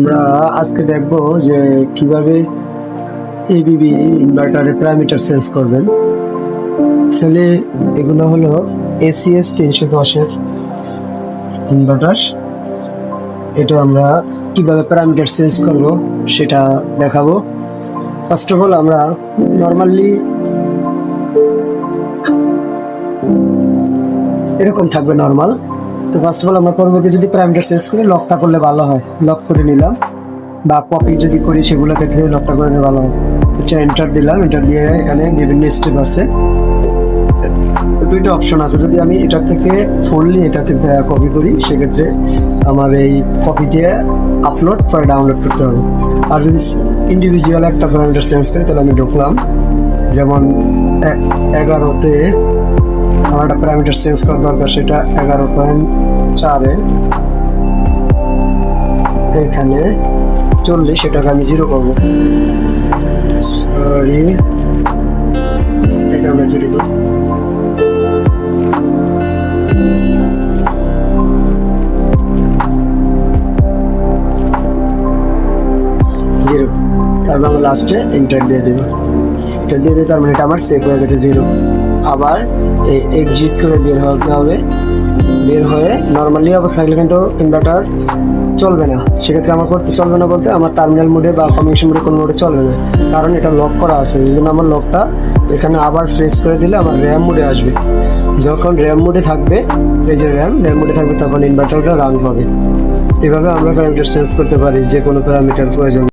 আমরা আজকে দেখব যে কিভাবে এবিবি ইনভার্টারের প্যারামিটার চেঞ্জ করবেন। আসলে এগুলো হলো ACS 310-এর ইনভার্টার। এটা আমরা কিভাবে প্যারামিটার চেঞ্জ করব সেটা দেখাবো। ফার্স্ট অফ অল আমরা নর্মালি এরকম থাকবে নর্মাল। তো ফার্স্ট অফ অল আমরা পরবর্তী যদি প্যারামিটার চেঞ্জ করি লকটা করলে ভালো হয়। লক করে নিলাম বা কপি যদি করি সেগুলো ক্ষেত্রে লকটা করে নিলে ভালো হয়। আচ্ছা, এন্টার দিলাম। এন্টার দিয়ে এখানে বিভিন্ন স্টেপ আছে, দুইটা অপশন আছে। যদি আমি এটা থেকে ফুললি এটা থেকে কপি করি সেক্ষেত্রে আমার এই কপি দিয়ে আপলোড পরে ডাউনলোড করতে হবে। আর যদি ইন্ডিভিজুয়াল একটা প্যারামিটার চেঞ্জ করি তাহলে আমি ঢুকলাম, যেমন 11-তে আমার একটা প্যারামিটার চেঞ্জ করা দরকার, সেটা 11.4-এ এখানে 40, সেটাকে আমি 0 করবো। সরি, এটা আমরা 0 করবো। তারপর আমরা লাস্টে এন্টার দিয়ে দেবো। এটা দিয়ে দিই, তার মানে এটা আমার সেভ হয়ে গেছে 0। আবার এই এক্সিট করে বের হতে হবে। বের হয়ে নর্মালি অবস্থা থাকলে কিন্তু ইনভার্টার চলবে না। সেক্ষেত্রে আমার করতে চলবে না বলতে আমার টার্মিনাল মোডে বা কমিউনিকেশন মোডে কোনো মোডে চলবে না, কারণ এটা লক করা আছে। এই জন্য আমার লকটা এখানে আবার প্রেস করে দিলে আমার র্যাম মোডে আসবে। যখন র্যাম মোডে থাকবে, এই যে র্যাম মোডে থাকবে, তখন ইনভার্টারটা রান হবে। এভাবে আমরা প্যারামিটার চেঞ্জ করতে পারি যে কোনো প্যারামিটার প্রয়োজন।